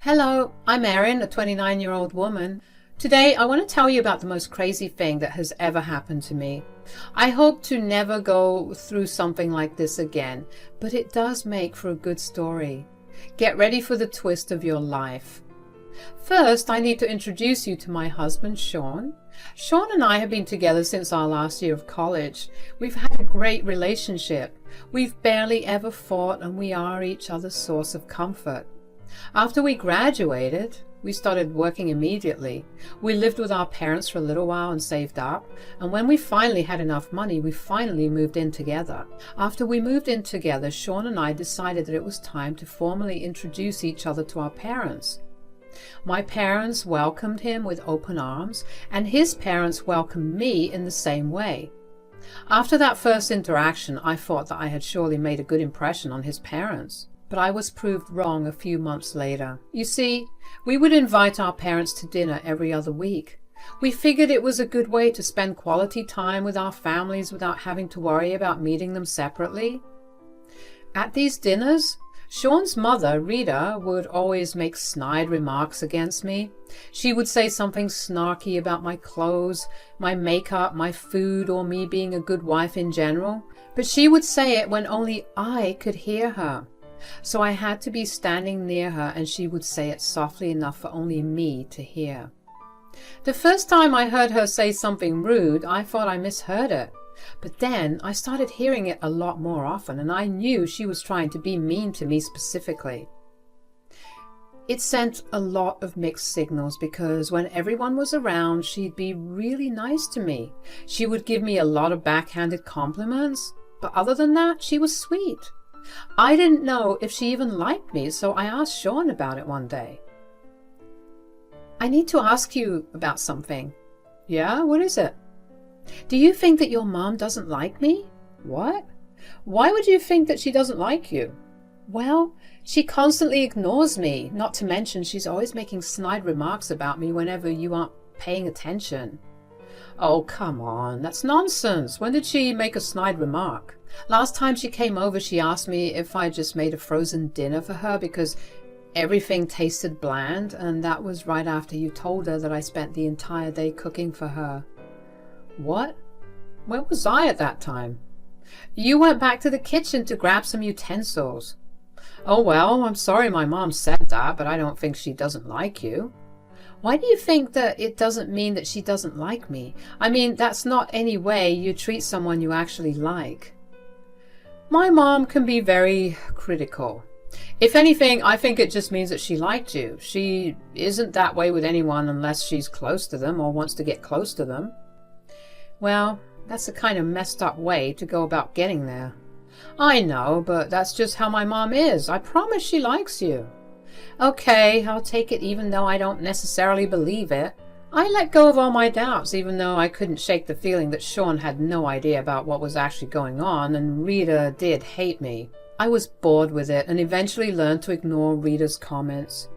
Hello, I'm Erin, a 29-year-old woman. Today I want to tell you about the most crazy thing that has ever happened to me. I hope to never go through something like this again, but it does make for a good story. Get ready for the twist of your life. First, I need to introduce you to my husband, Sean. Sean and I have been together since our last year of college. We've had a great relationship. We've barely ever fought, and we are each other's source of comfort. After we graduated, we started working immediately. We lived with our parents for a little while and saved up, and when we finally had enough money, we finally moved in together. After we moved in together, Sean and I decided that it was time to formally introduce each other to our parents. My parents welcomed him with open arms, and his parents welcomed me in the same way. After that first interaction, I thought that I had surely made a good impression on his parents. But I was proved wrong a few months later. You see, we would invite our parents to dinner every other week. We figured it was a good way to spend quality time with our families without having to worry about meeting them separately. At these dinners, Sean's mother, Rita, would always make snide remarks against me. She would say something snarky about my clothes, my makeup, my food, or me being a good wife in general. But she would say it when only I could hear her. So I had to be standing near her, and she would say it softly enough for only me to hear. The first time I heard her say something rude, I thought I misheard it. But then I started hearing it a lot more often, and I knew she was trying to be mean to me specifically. It sent a lot of mixed signals because when everyone was around, she'd be really nice to me. She would give me a lot of backhanded compliments, but other than that, she was sweet. I didn't know if she even liked me, so I asked Sean about it one day. I need to ask you about something. Yeah, what is it? Do you think that your mom doesn't like me? What? Why would you think that she doesn't like you? Well, she constantly ignores me, not to mention she's always making snide remarks about me whenever you aren't paying attention. Oh, come on, that's nonsense. When did she make a snide remark? Last time she came over, she asked me if I just made a frozen dinner for her because everything tasted bland, and that was right after you told her that I spent the entire day cooking for her. What? Where was I at that time? You went back to the kitchen to grab some utensils. Oh well, I'm sorry my mom said that, but I don't think she doesn't like you. Why do you think that it doesn't mean that she doesn't like me? I mean, that's not any way you treat someone you actually like. My mom can be very critical. If anything, I think it just means that she liked you. She isn't that way with anyone unless she's close to them or wants to get close to them. Well, that's a kind of messed up way to go about getting there. I know, but that's just how my mom is. I promise she likes you. Okay, I'll take it even though I don't necessarily believe it. I let go of all my doubts even though I couldn't shake the feeling that Sean had no idea about what was actually going on, and Rita did hate me. I was bored with it and eventually learned to ignore Rita's comments.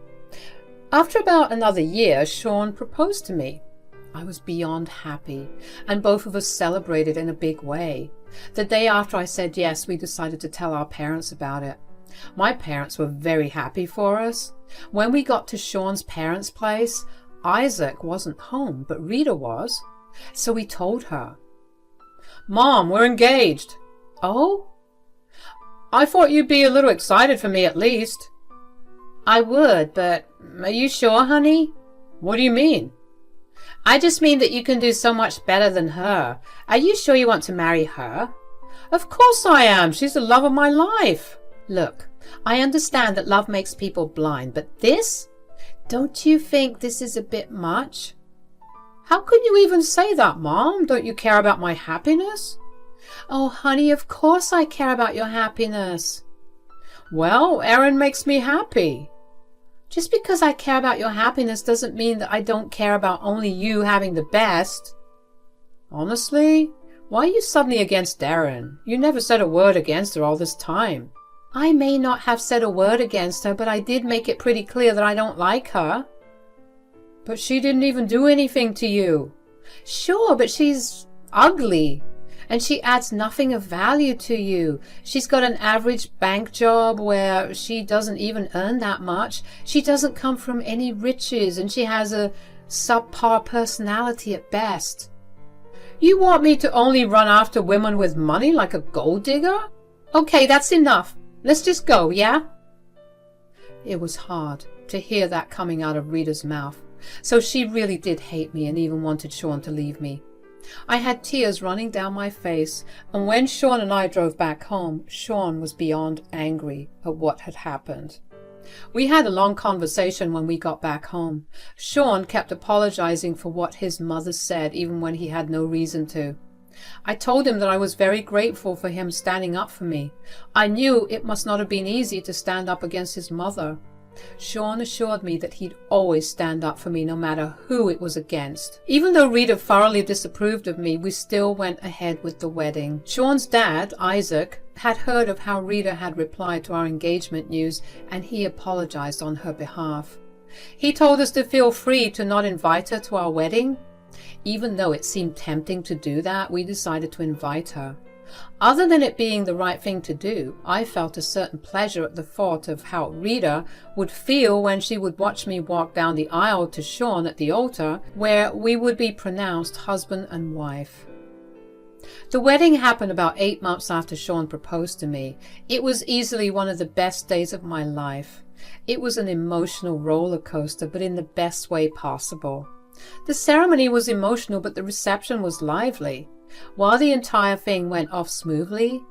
After about another year, Sean proposed to me. I was beyond happy, and both of us celebrated in a big way. The day after I said yes, we decided to tell our parents about it. My parents were very happy for us. When we got to Sean's parents' place, Isaac wasn't home, but Rita was. So we told her. Mom, we're engaged. Oh? I thought you'd be a little excited for me at least. I would, but are you sure, honey? What do you mean? I just mean that you can do so much better than her. Are you sure you want to marry her? Of course I am. She's the love of my life. Look, I understand that love makes people blind, but this? Don't you think this is a bit much? How can you even say that, Mom? Don't you care about my happiness? Oh, honey, of course I care about your happiness. Well, Erin makes me happy. Just because I care about your happiness doesn't mean that I don't care about only you having the best. Honestly, why are you suddenly against Erin? You never said a word against her all this time. I may not have said a word against her, but I did make it pretty clear that I don't like her. But she didn't even do anything to you. Sure, but she's ugly. and she adds nothing of value to you. She's got an average bank job where she doesn't even earn that much. She doesn't come from any riches, and she has a subpar personality at best. You want me to only run after women with money like a gold digger? Okay, that's enough. Let's just go, yeah? It was hard to hear that coming out of Rita's mouth. So she really did hate me and even wanted Sean to leave me. I had tears running down my face, and when Sean and I drove back home, Sean was beyond angry at what had happened. We had a long conversation when we got back home. Sean kept apologizing for what his mother said, even when he had no reason to. I told him that I was very grateful for him standing up for me. I knew it must not have been easy to stand up against his mother. Sean assured me that he'd always stand up for me no matter who it was against. Even though Rita thoroughly disapproved of me, we still went ahead with the wedding. Sean's dad, Isaac, had heard of how Rita had replied to our engagement news, and he apologized on her behalf. He told us to feel free to not invite her to our wedding. Even though it seemed tempting to do that, we decided to invite her. Other than it being the right thing to do, I felt a certain pleasure at the thought of how Rita would feel when she would watch me walk down the aisle to Sean at the altar, where we would be pronounced husband and wife. The wedding happened about 8 months after Sean proposed to me. It was easily one of the best days of my life. It was an emotional roller coaster, but in the best way possible. The ceremony was emotional, but the reception was lively. While the entire thing went off smoothly,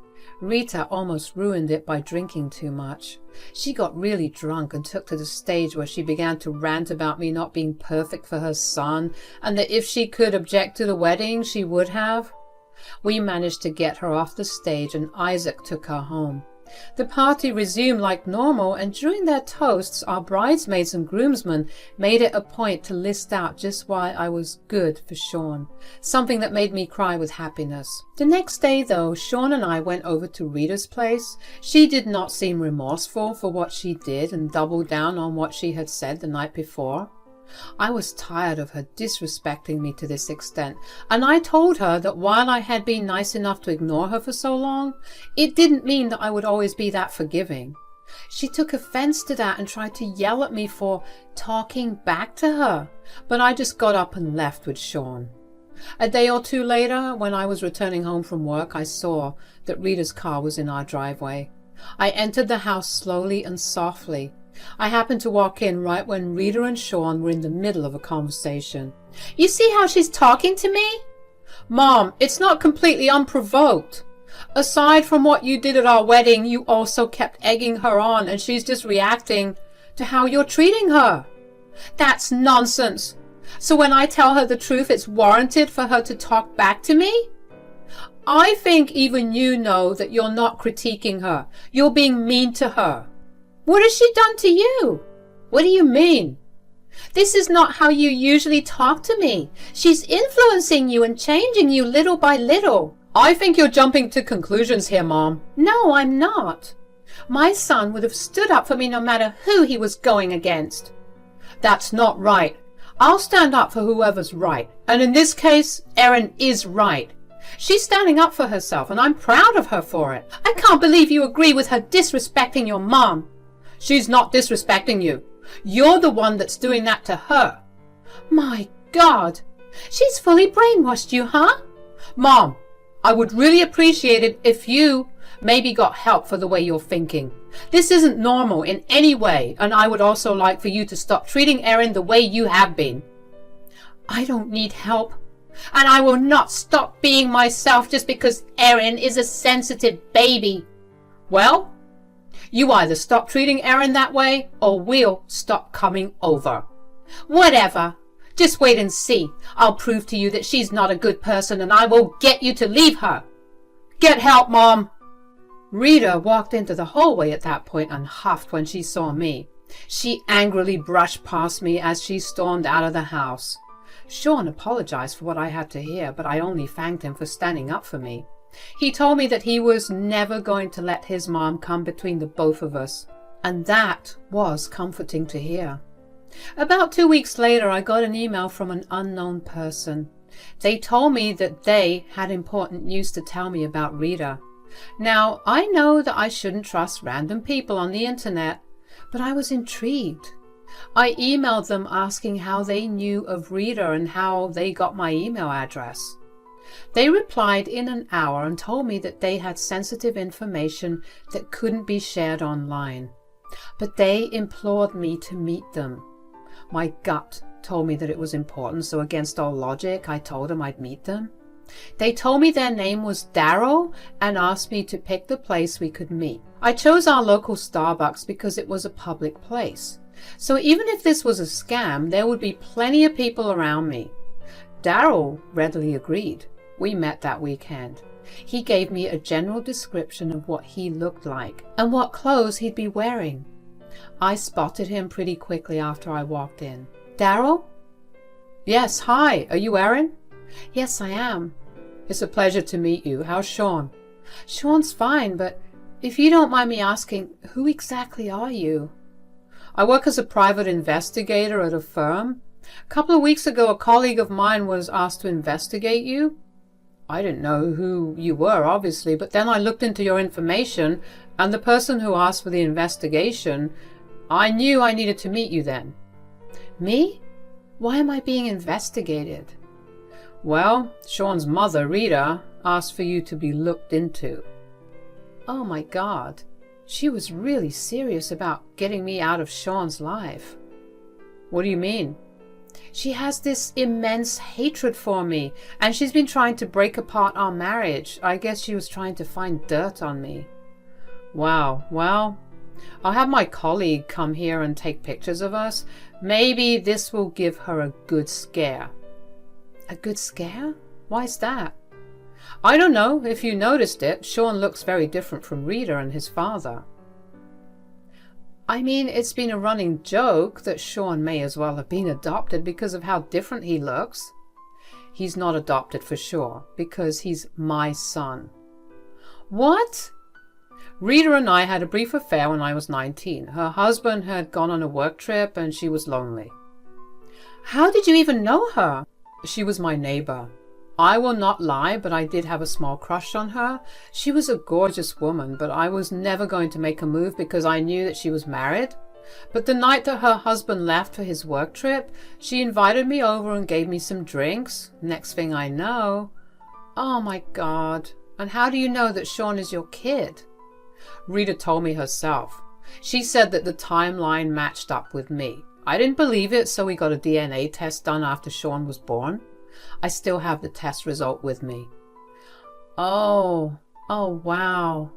Rita almost ruined it by drinking too much. She got really drunk and took to the stage where she began to rant about me not being perfect for her son, and that if she could object to the wedding, she would have. We managed to get her off the stage, and Isaac took her home. The party resumed like normal, and during their toasts, our bridesmaids and groomsmen made it a point to list out just why I was good for Sean, something that made me cry with happiness. The next day, though, Sean and I went over to Rita's place. She did not seem remorseful for what she did and doubled down on what she had said the night before. I was tired of her disrespecting me to this extent, and I told her that while I had been nice enough to ignore her for so long, it didn't mean that I would always be that forgiving. She took offense to that and tried to yell at me for talking back to her, but I just got up and left with Sean. A day or two later, when I was returning home from work, I saw that Rita's car was in our driveway. I entered the house slowly and softly. I happened to walk in right when Rita and Sean were in the middle of a conversation. "You see how she's talking to me?" "Mom, it's not completely unprovoked. Aside from what you did at our wedding, you also kept egging her on, and she's just reacting to how you're treating her." "That's nonsense. So when I tell her the truth, it's warranted for her to talk back to me?" "I think even you know that you're not critiquing her. You're being mean to her." "What has she done to you?" "What do you mean?" "This is not how you usually talk to me. She's influencing you and changing you little by little." "I think you're jumping to conclusions here, Mom." "No, I'm not. My son would have stood up for me no matter who he was going against." "That's not right. I'll stand up for whoever's right. And in this case, Erin is right. She's standing up for herself, and I'm proud of her for it." "I can't believe you agree with her disrespecting your mom." "She's not disrespecting you. You're the one that's doing that to her." "My God! She's fully brainwashed you, huh?" "Mom, I would really appreciate it if you maybe got help for the way you're thinking. This isn't normal in any way, and I would also like for you to stop treating Erin the way you have been." "I don't need help, and I will not stop being myself just because Erin is a sensitive baby." "Well, you either stop treating Erin that way, or we'll stop coming over." "Whatever. Just wait and see. I'll prove to you that she's not a good person, and I will get you to leave her." "Get help, Mom." Rita walked into the hallway at that point and huffed when she saw me. She angrily brushed past me as she stormed out of the house. Sean apologized for what I had to hear, but I only thanked him for standing up for me. He told me that he was never going to let his mom come between the both of us, and that was comforting to hear. About 2 weeks later, I got an email from an unknown person. They told me that they had important news to tell me about Rita. Now, I know that I shouldn't trust random people on the internet, but I was intrigued. I emailed them asking how they knew of Rita and how they got my email address. They replied in an hour and told me that they had sensitive information that couldn't be shared online. But they implored me to meet them. My gut told me that it was important, so against all logic, I told them I'd meet them. They told me their name was Daryl and asked me to pick the place we could meet. I chose our local Starbucks because it was a public place. So even if this was a scam, there would be plenty of people around me. Daryl readily agreed. We met that weekend. He gave me a general description of what he looked like and what clothes he'd be wearing. I spotted him pretty quickly after I walked in. Daryl? Yes, hi. Are you Erin? Yes, I am. It's a pleasure to meet you. How's Sean? Sean's fine, but if you don't mind me asking, who exactly are you? I work as a private investigator at a firm. A couple of weeks ago, a colleague of mine was asked to investigate you. I didn't know who you were, obviously, but then I looked into your information, and the person who asked for the investigation, I knew I needed to meet you then. Me? Why am I being investigated? Well, Sean's mother, Rita, asked for you to be looked into. Oh my God. She was really serious about getting me out of Sean's life. What do you mean? She has this immense hatred for me, and she's been trying to break apart our marriage. I guess she was trying to find dirt on me. Wow, well, I'll have my colleague come here and take pictures of us. Maybe this will give her a good scare. A good scare? Why's that? I don't know. If you noticed it, Sean looks very different from Rita and his father. I mean, it's been a running joke that Sean may as well have been adopted because of how different he looks. He's not adopted for sure, because he's my son. What? Rita and I had a brief affair when I was 19. Her husband had gone on a work trip and she was lonely. How did you even know her? She was my neighbor. I will not lie, but I did have a small crush on her. She was a gorgeous woman, but I was never going to make a move because I knew that she was married. But the night that her husband left for his work trip, she invited me over and gave me some drinks. Next thing I know... Oh my God. And how do you know that Sean is your kid? Rita told me herself. She said that the timeline matched up with me. I didn't believe it, so we got a DNA test done after Sean was born. I still have the test result with me. Oh wow.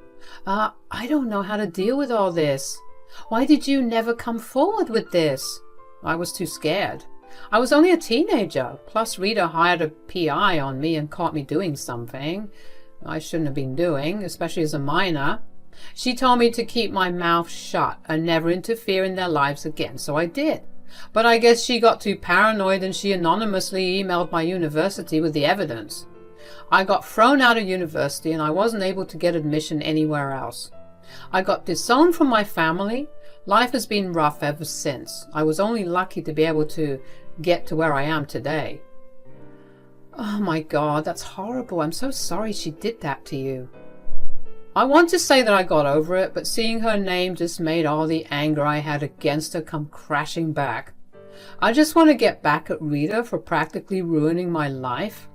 I don't know how to deal with all this. Why did you never come forward with this? I was too scared. I was only a teenager. Plus Rita hired a PI on me and caught me doing something I shouldn't have been doing, especially as a minor. She told me to keep my mouth shut and never interfere in their lives again, so I did. But I guess she got too paranoid and she anonymously emailed my university with the evidence. I got thrown out of university and I wasn't able to get admission anywhere else. I got disowned from my family. Life has been rough ever since. I was only lucky to be able to get to where I am today. Oh my God, that's horrible. I'm so sorry she did that to you. I want to say that I got over it, but seeing her name just made all the anger I had against her come crashing back. I just want to get back at Rita for practically ruining my life.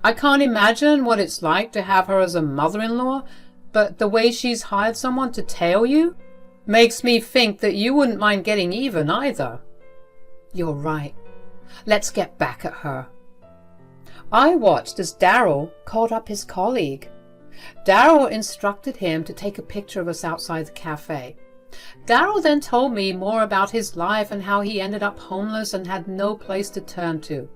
I can't imagine what it's like to have her as a mother-in-law, but the way she's hired someone to tail you makes me think that you wouldn't mind getting even either. You're right. Let's get back at her. I watched as Daryl called up his colleague. Daryl instructed him to take a picture of us outside the cafe. Daryl then told me more about his life and how he ended up homeless and had no place to turn to.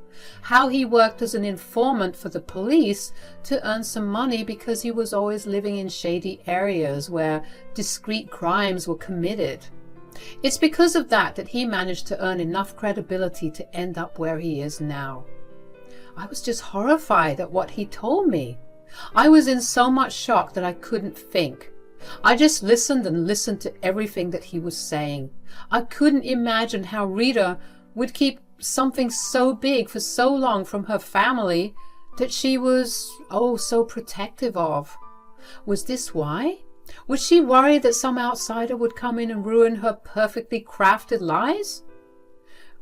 How he worked as an informant for the police to earn some money because he was always living in shady areas where discreet crimes were committed. It's because of that that he managed to earn enough credibility to end up where he is now. I was just horrified at what he told me. I was in so much shock that I couldn't think. I just listened and listened to everything that he was saying. I couldn't imagine how Rita would keep something so big for so long from her family that she was, oh, so protective of. Was this why? Was she worried that some outsider would come in and ruin her perfectly crafted lies?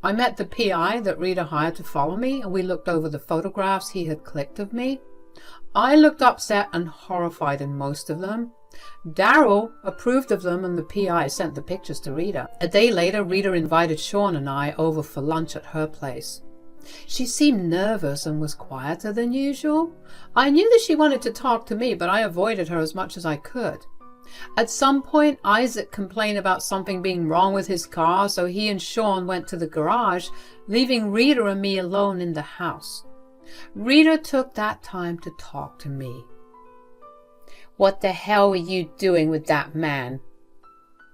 I met the PI that Rita hired to follow me, and we looked over the photographs he had clicked of me. I looked upset and horrified in most of them. Daryl approved of them, and the PI sent the pictures to Rita. A day later, Rita invited Sean and I over for lunch at her place. She seemed nervous and was quieter than usual. I knew that she wanted to talk to me, but I avoided her as much as I could. At some point, Isaac complained about something being wrong with his car, so he and Sean went to the garage, leaving Rita and me alone in the house. Rita took that time to talk to me. "What the hell were you doing with that man?"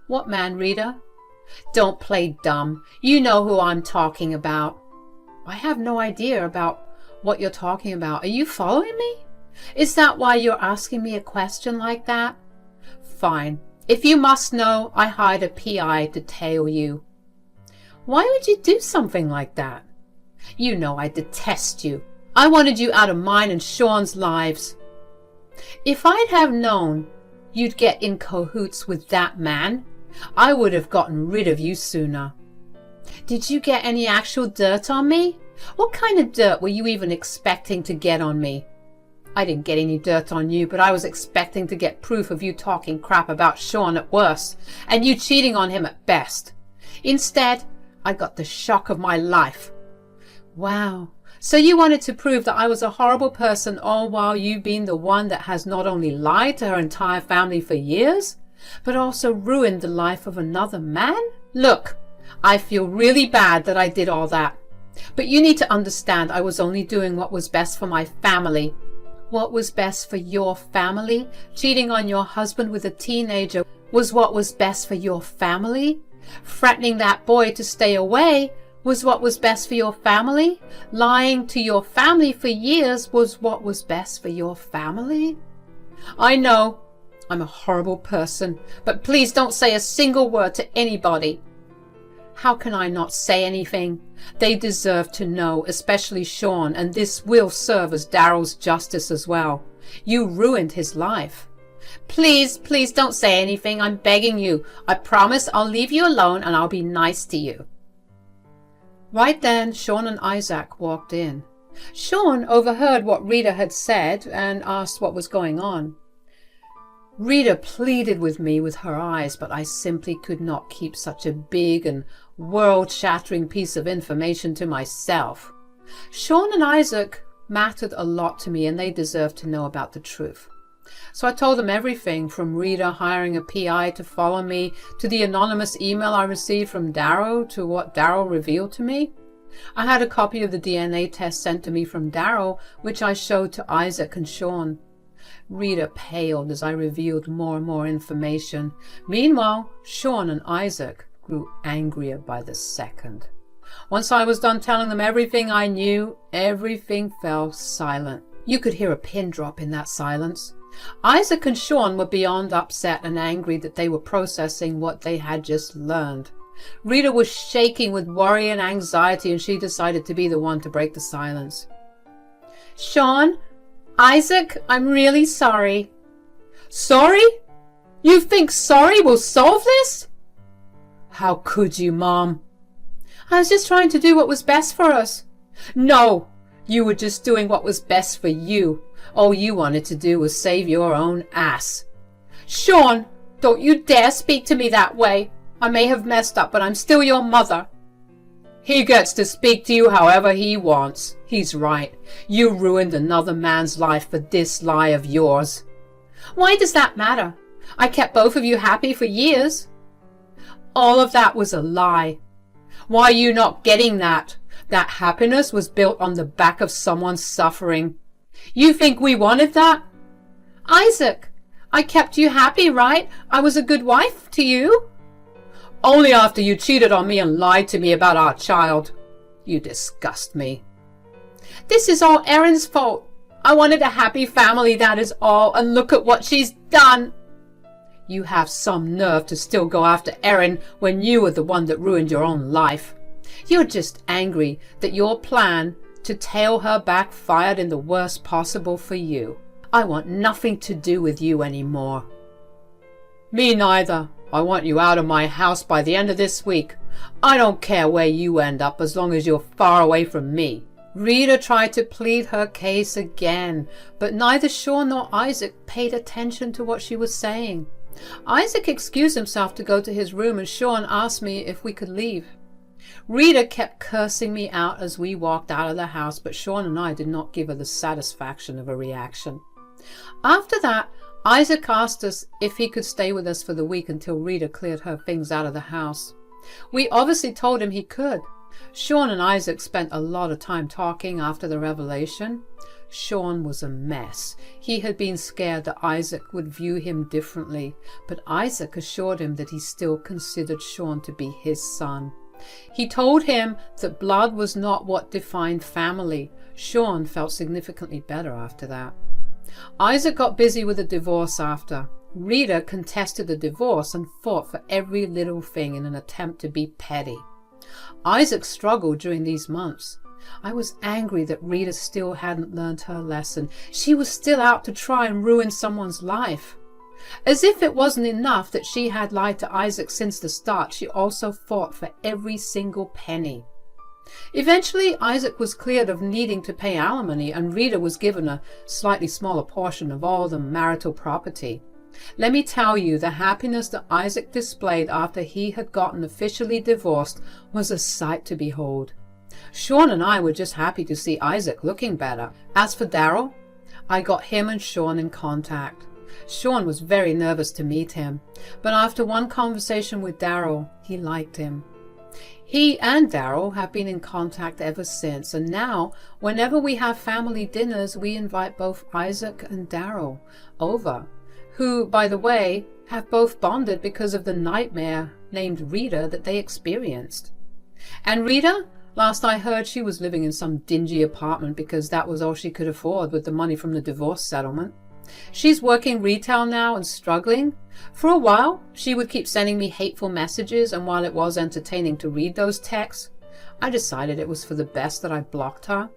"What man, Rita?" "Don't play dumb. You know who I'm talking about." "I have no idea about what you're talking about. Are you following me? Is that why you're asking me a question like that?" "Fine. If you must know, I hired a PI to tail you." "Why would you do something like that?" "You know I detest you. I wanted you out of mine and Sean's lives." "If I'd have known you'd get in cahoots with that man, I would have gotten rid of you sooner." "Did you get any actual dirt on me? What kind of dirt were you even expecting to get on me?" "I didn't get any dirt on you, but I was expecting to get proof of you talking crap about Sean at worst, and you cheating on him at best. Instead, I got the shock of my life." "Wow. So you wanted to prove that I was a horrible person, all while you being the one that has not only lied to her entire family for years, but also ruined the life of another man? Look, I feel really bad that I did all that. But you need to understand I was only doing what was best for my family." "What was best for your family? Cheating on your husband with a teenager was what was best for your family? Threatening that boy to stay away was what was best for your family? Lying to your family for years was what was best for your family?" "I know I'm a horrible person, but please don't say a single word to anybody." "How can I not say anything? They deserve to know, especially Sean, and this will serve as Daryl's justice as well. You ruined his life." "Please, please don't say anything. I'm begging you. I promise I'll leave you alone and I'll be nice to you." Right then, Sean and Isaac walked in. Sean overheard what Rita had said and asked what was going on. Rita pleaded with me with her eyes, but I simply could not keep such a big and world-shattering piece of information to myself. Sean and Isaac mattered a lot to me, and they deserved to know about the truth. So I told them everything, from Rita hiring a PI to follow me, to the anonymous email I received from Daryl, to what Daryl revealed to me. I had a copy of the DNA test sent to me from Daryl, which I showed to Isaac and Sean. Rita paled as I revealed more and more information. Meanwhile, Sean and Isaac grew angrier by the second. Once I was done telling them everything I knew, everything fell silent. You could hear a pin drop in that silence. Isaac and Sean were beyond upset and angry that they were processing what they had just learned. Rita was shaking with worry and anxiety, and she decided to be the one to break the silence. "Sean, Isaac, I'm really sorry." "Sorry? You think sorry will solve this?" "How could you, Mom?" "I was just trying to do what was best for us." "No, you were just doing what was best for you. All you wanted to do was save your own ass." "Sean, don't you dare speak to me that way. I may have messed up, but I'm still your mother." "He gets to speak to you however he wants. He's right. You ruined another man's life for this lie of yours." "Why does that matter? I kept both of you happy for years." "All of that was a lie. Why are you not getting that? That happiness was built on the back of someone's suffering. You think we wanted that?" "Isaac, I kept you happy, right? I was a good wife to you." "Only after you cheated on me and lied to me about our child. You disgust me." "This is all Erin's fault. I wanted a happy family, that is all, and look at what she's done." "You have some nerve to still go after Erin when you were the one that ruined your own life. You're just angry that your plan to tail her backfired in the worst possible for you. I want nothing to do with you anymore." "Me neither. I want you out of my house by the end of this week. I don't care where you end up as long as you're far away from me." Rita tried to plead her case again, but neither Sean nor Isaac paid attention to what she was saying. Isaac excused himself to go to his room, and Sean asked me if we could leave. Rita kept cursing me out as we walked out of the house, but Sean and I did not give her the satisfaction of a reaction. After that, Isaac asked us if he could stay with us for the week until Rita cleared her things out of the house. We obviously told him he could. Sean and Isaac spent a lot of time talking after the revelation. Sean was a mess. He had been scared that Isaac would view him differently, but Isaac assured him that he still considered Sean to be his son. He told him that blood was not what defined family. Sean felt significantly better after that. Isaac got busy with the divorce after. Rita contested the divorce and fought for every little thing in an attempt to be petty. Isaac struggled during these months. I was angry that Rita still hadn't learned her lesson. She was still out to try and ruin someone's life. As if it wasn't enough that she had lied to Isaac since the start, she also fought for every single penny. Eventually, Isaac was cleared of needing to pay alimony, and Rita was given a slightly smaller portion of all the marital property. Let me tell you, the happiness that Isaac displayed after he had gotten officially divorced was a sight to behold. Sean and I were just happy to see Isaac looking better. As for Daryl, I got him and Sean in contact. Sean was very nervous to meet him, but after one conversation with Daryl, he liked him. He and Daryl have been in contact ever since, and now, whenever we have family dinners, we invite both Isaac and Daryl over, who, by the way, have both bonded because of the nightmare named Rita that they experienced. And Rita, last I heard, she was living in some dingy apartment because that was all she could afford with the money from the divorce settlement. She's working retail now and struggling. For a while, she would keep sending me hateful messages, and while it was entertaining to read those texts, I decided it was for the best that I blocked her.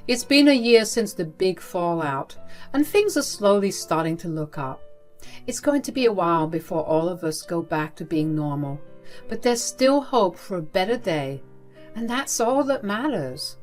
It's been a year since the big fallout, and things are slowly starting to look up. It's going to be a while before all of us go back to being normal, but there's still hope for a better day, and that's all that matters.